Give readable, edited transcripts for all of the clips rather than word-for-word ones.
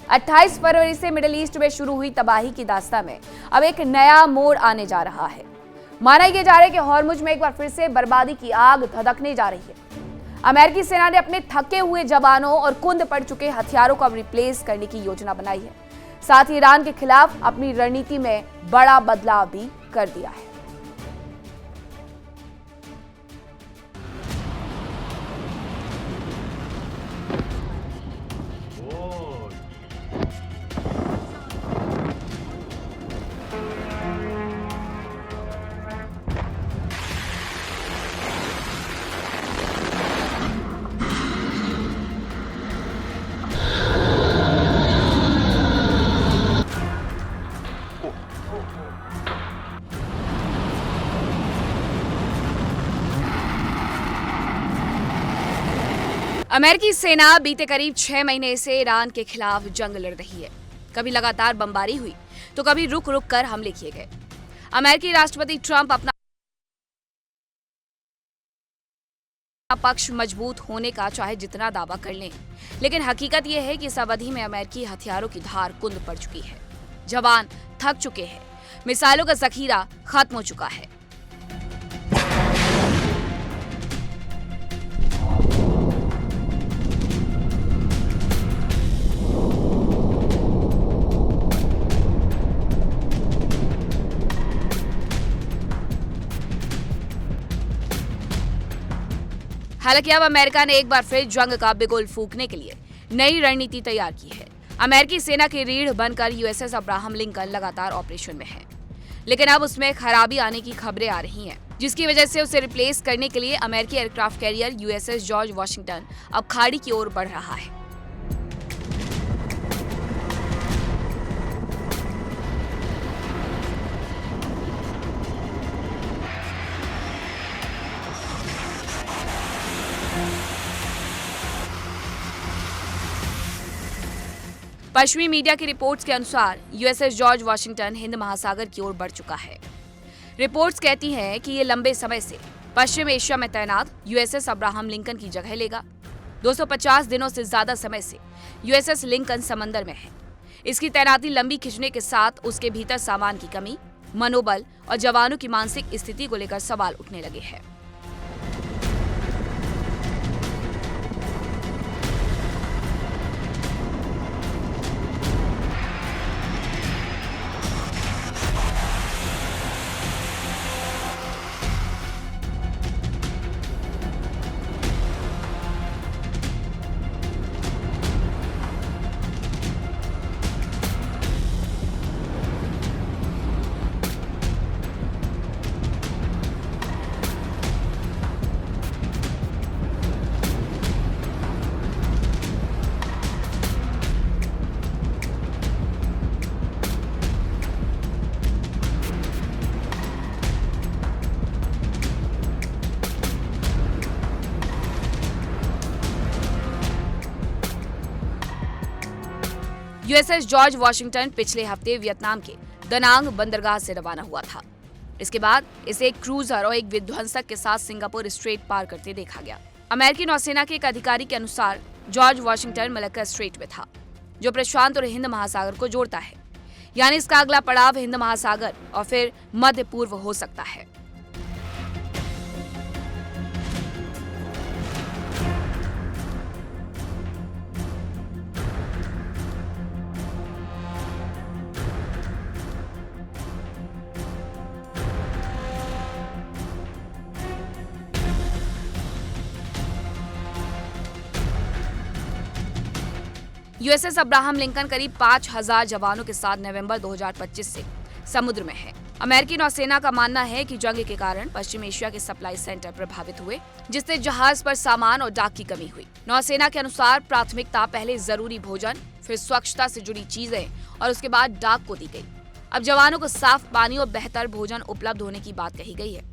28 फरवरी से middle east में शुरू हुई तबाही की दास्तां में अब एक नया मोड़ आने जा रहा है। माना यह जा रहा है कि हॉर्मुज में एक बार फिर से बर्बादी की आग धधकने जा रही है। अमेरिकी सेना ने अपने थके हुए जवानों और कुंद पड़ चुके हथियारों को अब रिप्लेस करने की योजना बनाई है। साथ ही ईरान के खिलाफ अपनी रणनीति में बड़ा बदलाव भी कर दिया है। अमेरिकी सेना बीते करीब 6 महीने से ईरान के खिलाफ जंग लड़ रही है। कभी लगातार बमबारी हुई तो कभी रुक रुक कर हमले किए गए। अमेरिकी राष्ट्रपति ट्रंप अपना पक्ष मजबूत होने का चाहे जितना दावा कर लें, लेकिन हकीकत यह है कि इस अवधि में अमेरिकी हथियारों की धार कुंद पड़ चुकी है। जवान थक चुके हैं, मिसाइलों का जखीरा खत्म हो चुका है। हालांकि अब अमेरिका ने एक बार फिर जंग का बिगुल फूंकने के लिए नई रणनीति तैयार की है। अमेरिकी सेना की रीढ़ बनकर यूएसएस अब्राहम लिंकन लगातार ऑपरेशन में है, लेकिन अब उसमें खराबी आने की खबरें आ रही हैं, जिसकी वजह से उसे रिप्लेस करने के लिए अमेरिकी aircraft carrier USS George Washington अब खाड़ी की ओर बढ़ रहा है। पश्चिमी मीडिया की रिपोर्ट्स के अनुसार यूएसएस जॉर्ज वॉशिंगटन हिंद महासागर की ओर बढ़ चुका है। रिपोर्ट्स कहती हैं कि ये लंबे समय से पश्चिम एशिया में तैनात यूएसएस अब्राहम लिंकन की जगह लेगा। 250 दिनों से ज्यादा समय से यूएसएस लिंकन समंदर में है। इसकी तैनाती लंबी खिंचने के साथ उसके भीतर सामान की कमी, मनोबल और जवानों की मानसिक स्थिति को लेकर सवाल उठने लगे हैं। यूएसएस जॉर्ज वॉशिंगटन पिछले हफ्ते वियतनाम के दनांग बंदरगाह से रवाना हुआ था। इसके बाद इसे एक क्रूजर और एक विध्वंसक के साथ सिंगापुर स्ट्रेट पार करते देखा गया। अमेरिकी नौसेना के एक अधिकारी के अनुसार जॉर्ज वॉशिंगटन मलक्का स्ट्रेट में था, जो प्रशांत और हिंद महासागर को जोड़ता है। यानी इसका अगला पड़ाव हिंद महासागर और फिर मध्य पूर्व हो सकता है। यूएसएस अब्राहम लिंकन करीब 5000 जवानों के साथ नवंबर 2025 से समुद्र में है। अमेरिकी नौसेना का मानना है कि जंग के कारण पश्चिम एशिया के सप्लाई सेंटर प्रभावित हुए, जिससे जहाज पर सामान और डाक की कमी हुई। नौसेना के अनुसार प्राथमिकता पहले जरूरी भोजन, फिर स्वच्छता से जुड़ी चीजें और उसके बाद डाक को दी गई। अब जवानों को साफ पानी और बेहतर भोजन उपलब्ध होने की बात कही गई है।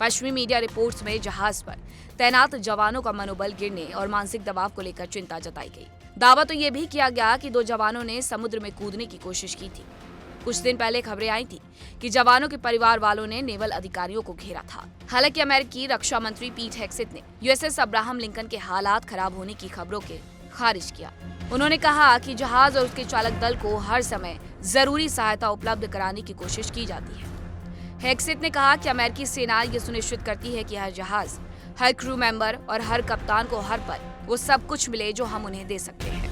पश्चिमी मीडिया रिपोर्ट्स में जहाज पर तैनात जवानों का मनोबल गिरने और मानसिक दबाव को लेकर चिंता जताई गई। दावा तो ये भी किया गया कि 2 जवानों ने समुद्र में कूदने की कोशिश की थी। कुछ दिन पहले खबरें आई थी कि जवानों के परिवार वालों ने नेवल अधिकारियों को घेरा था। हालांकि अमेरिकी रक्षा मंत्री पीट हेग्सेथ ने यूएसएस अब्राहम लिंकन के हालात खराब होने की खबरों के खारिज किया। उन्होंने कहा कि जहाज और उसके चालक दल को हर समय जरूरी सहायता उपलब्ध कराने की कोशिश की जाती है। हेग्सेथ ने कहा कि अमेरिकी सेना ये सुनिश्चित करती है कि हर जहाज, हर क्रू मेंबर और हर कप्तान को हर पल वो सब कुछ मिले जो हम उन्हें दे सकते हैं।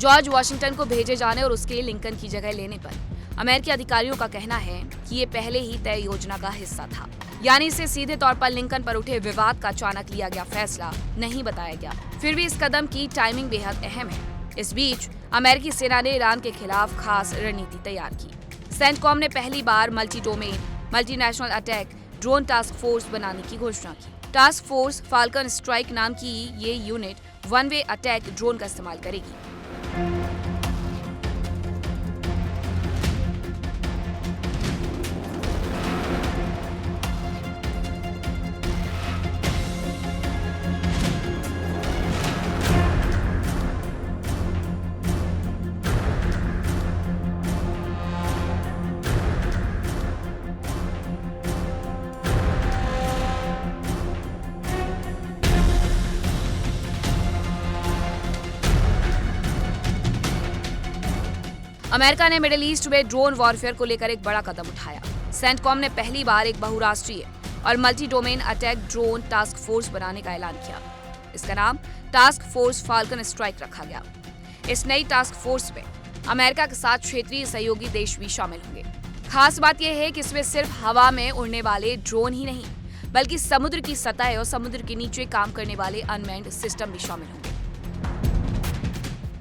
जॉर्ज वाशिंगटन को भेजे जाने और उसके लिंकन की जगह लेने पर अमेरिकी अधिकारियों का कहना है कि ये पहले ही तय योजना का हिस्सा था, यानी इसे सीधे तौर पर लिंकन पर उठे विवाद का अचानक लिया गया फैसला नहीं बताया गया। फिर भी इस कदम की टाइमिंग बेहद अहम है। इस बीच अमेरिकी सेना ने ईरान के खिलाफ खास रणनीति तैयार की। सेंटकॉम ने पहली बार multi domain multinational attack drone task force बनाने की घोषणा की। टास्क फोर्स फाल्कन स्ट्राइक नाम की ये unit one way attack drone का इस्तेमाल करेगी। अमेरिका ने मिडिल ईस्ट में ड्रोन वॉरफेयर को लेकर एक बड़ा कदम उठाया। सेंटकॉम ने पहली बार एक बहुराष्ट्रीय और multi domain attack drone task force बनाने का ऐलान किया। इसका नाम टास्क फोर्स फाल्कन स्ट्राइक रखा गया। इस नई टास्क फोर्स में अमेरिका के साथ क्षेत्रीय सहयोगी देश भी शामिल होंगे। खास बात यह है कि इसमें सिर्फ हवा में उड़ने वाले ड्रोन ही नहीं, बल्कि समुद्र की सतह और समुद्र के नीचे काम करने वाले अनमैन्ड सिस्टम भी शामिल होंगे।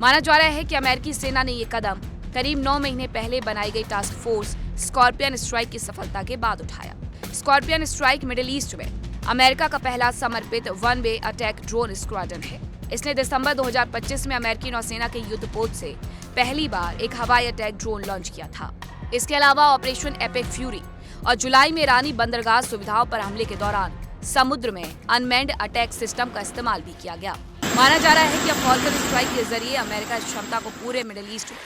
माना जा रहा है कि अमेरिकी सेना ने ये कदम करीब 9 महीने पहले बनाई गई टास्क फोर्स स्कॉर्पियन स्ट्राइक की सफलता के बाद उठाया। स्कॉर्पियन स्ट्राइक मिडिल ईस्ट में अमेरिका का पहला समर्पित one way attack drone squadron है। इसने दिसंबर 2025 में अमेरिकी नौसेना के युद्धपोत से पहली बार एक हवाई अटैक ड्रोन लॉन्च किया था। इसके अलावा ऑपरेशन एपिक फ्यूरी और जुलाई में ईरानी बंदरगाह सुविधाओं पर हमले के दौरान समुद्र में अनमैन्ड अटैक सिस्टम का इस्तेमाल भी किया गया। माना जा रहा है कि अब फाल्कन स्ट्राइक के जरिए अमेरिका इस क्षमता को पूरे मिडिल ईस्ट में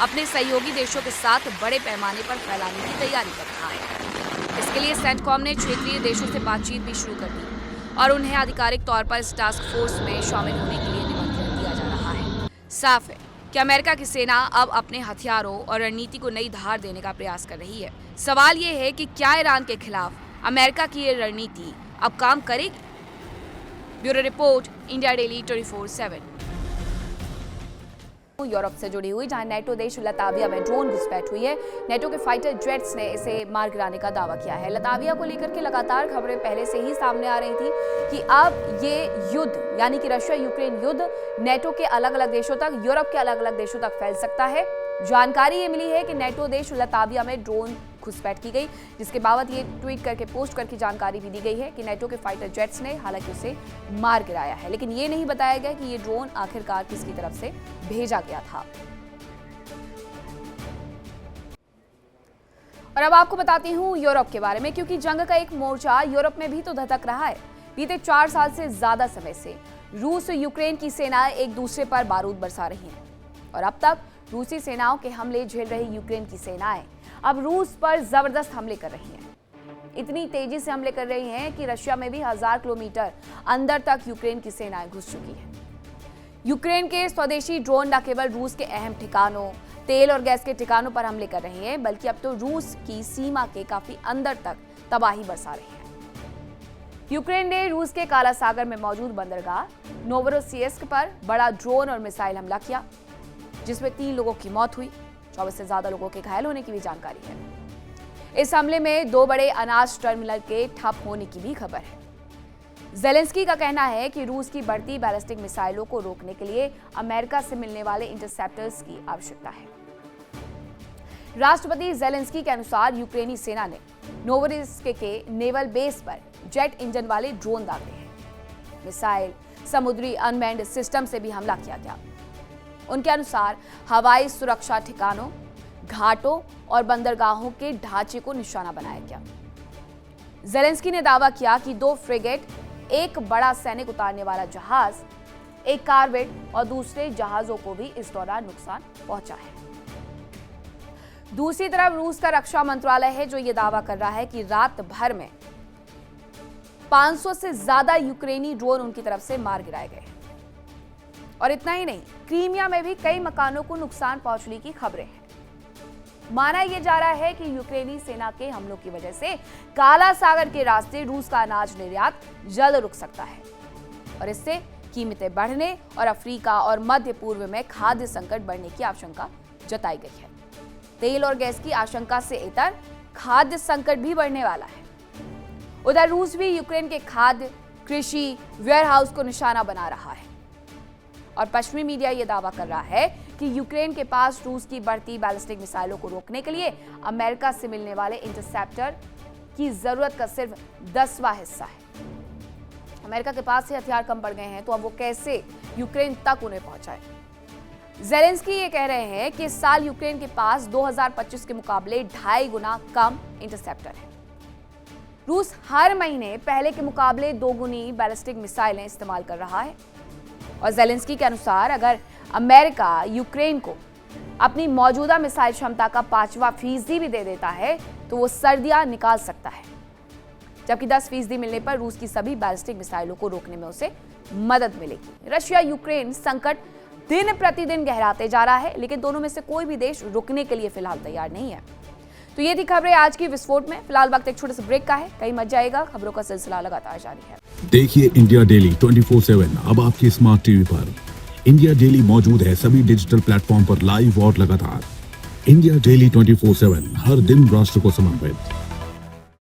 अपने सहयोगी देशों के साथ बड़े पैमाने पर फैलाने की तैयारी कर रहा है। इसके लिए सेंटकॉम ने क्षेत्रीय देशों से बातचीत भी शुरू कर दी और उन्हें आधिकारिक तौर पर इस टास्क फोर्स में शामिल होने के लिए निमंत्रण दिया जा रहा है। साफ है कि अमेरिका की सेना अब अपने हथियारों और रणनीति को नई धार देने का प्रयास कर रही है। सवाल ये है कि क्या ईरान के खिलाफ अमेरिका की ये रणनीति अब काम करेगी? Bureau report, India daily 24/7। Europe से जुड़ी हुई, जहां नेटो देश लताविया में ड्रोन घुसपैठ हुई है। नेटो के फाइटर जेट्स ने इसे मार गिराने का दावा किया है। लताविया को लेकर के लगातार खबरें पहले से ही सामने आ रही थी कि अब ये युद्ध, यानी कि रशिया यूक्रेन युद्ध, नेटो के अलग अलग देशों तक, यूरोप के अलग अलग देशों तक फैल सकता है। जानकारी ये मिली है कि नेटो देश लताविया में ड्रोन घुसपैठ की गई, जिसके बाबत ये ट्वीट करके पोस्ट करके जानकारी भी दी गई है कि नेटो के फाइटर जेट्स ने हालांकि उसे मार गिराया है, लेकिन ये नहीं बताया गया कि ये ड्रोन आखिरकार किसकी तरफ से भेजा गया था। और अब आपको बताती हूँ यूरोप के बारे में, क्योंकि जंग का एक मोर्चा यूरोप में भी तो धधक रहा है। बीते 4 साल से ज्यादा समय से रूस और यूक्रेन की सेनाएं एक दूसरे पर बारूद बरसा रही हैं और अब तक रूसी सेनाओं के हमले झेल रही यूक्रेन की सेनाएं अब रूस पर जबरदस्त हमले कर रही हैं। इतनी तेजी से हमले कर रही हैं कि रशिया में भी 1000 किलोमीटर अंदर तक यूक्रेन की सेनाएं घुस चुकी हैं। यूक्रेन के स्वदेशी ड्रोन न केवल रूस के अहम ठिकानों, तेल और गैस के ठिकानों पर हमले कर रहे हैं, बल्कि अब तो रूस की सीमा के काफी अंदर तक तबाही बरसा रहे हैं। यूक्रेन ने रूस के काला सागर में मौजूद बंदरगाह नोवरोसिस्क पर बड़ा ड्रोन और मिसाइल हमला किया, जिसमें 3 लोगों की मौत हुई, 24 से ज्यादा लोगों के घायल होने की भी जानकारी है। इस हमले में 2 बड़े अनाज टर्मिनल के ठप होने की भी खबर है। ज़ेलेंस्की का कहना है कि रूस की बढ़ती बैलिस्टिक मिसाइलों को रोकने के लिए अमेरिका से मिलने वाले इंटरसेप्टर्स की आवश्यकता है। राष्ट्रपति ज़ेलेंस्की के अनुसार यूक्रेनी सेना ने नोवोरोसिस्क के नेवल बेस पर जेट इंजन वाले ड्रोन दागे हैं। मिसाइल, समुद्री अनमैन्ड सिस्टम से भी हमला किया गया। उनके अनुसार हवाई सुरक्षा ठिकानों, घाटों और बंदरगाहों के ढांचे को निशाना बनाया गया। ज़ेलेंस्की ने दावा किया कि 2 फ्रिगेट, एक बड़ा सैनिक उतारने वाला जहाज, एक कार्वेट और दूसरे जहाजों को भी इस दौरान नुकसान पहुंचा है। दूसरी तरफ रूस का रक्षा मंत्रालय है जो यह दावा कर रहा है कि रात भर में 500 से ज्यादा यूक्रेनी ड्रोन उनकी तरफ से मार गिराए गए। और इतना ही नहीं, क्रीमिया में भी कई मकानों को नुकसान पहुंचने की खबरें हैं। माना यह जा रहा है कि यूक्रेनी सेना के हमलों की वजह से काला सागर के रास्ते रूस का अनाज निर्यात जल्द रुक सकता है और इससे कीमतें बढ़ने और अफ्रीका और मध्य पूर्व में खाद्य संकट बढ़ने की आशंका जताई गई है। तेल और गैस की आशंका से इतर खाद्य संकट भी बढ़ने वाला है। उधर रूस भी यूक्रेन के खाद्य, कृषि, वेयरहाउस को निशाना बना रहा है और पश्चिमी मीडिया यह दावा कर रहा है कि यूक्रेन के पास रूस की बढ़ती बैलिस्टिक मिसाइलों को रोकने के लिए अमेरिका से मिलने वाले इंटरसेप्टर की जरूरत का सिर्फ 10वां हिस्सा है। अमेरिका के पास से हथियार कम पड़ गए हैं तो अब वो कैसे यूक्रेन तक उन्हें पहुंचाए। ज़ेलेंस्की ये कह रहे हैं कि इस साल यूक्रेन के पास 2025 के मुकाबले 2.5 गुना कम इंटरसेप्टर है। रूस हर महीने पहले के मुकाबले 2 गुनी बैलिस्टिक मिसाइलें इस्तेमाल कर रहा है और ज़ेलेंस्की के अनुसार अगर अमेरिका यूक्रेन को अपनी मौजूदा मिसाइल क्षमता का 5% भी दे देता है तो वो सर्दियां निकाल सकता है, जबकि 10% मिलने पर रूस की सभी बैलिस्टिक मिसाइलों को रोकने में उसे मदद मिलेगी। रशिया यूक्रेन संकट दिन प्रतिदिन गहराते जा रहा है, लेकिन दोनों में से कोई भी देश रुकने के लिए फिलहाल तैयार नहीं है। तो ये थी खबरें आज की विस्फोट में। फिलहाल वक्त एक छोटे से ब्रेक का है, कहीं मत जाएगा, खबरों का सिलसिला लगातार जारी है। देखिए इंडिया डेली 24/7 अब आपकी स्मार्ट टीवी पर। इंडिया डेली मौजूद है सभी डिजिटल प्लेटफॉर्म पर लाइव और लगातार। इंडिया डेली 24/7 हर दिन राष्ट्र को समर्पित।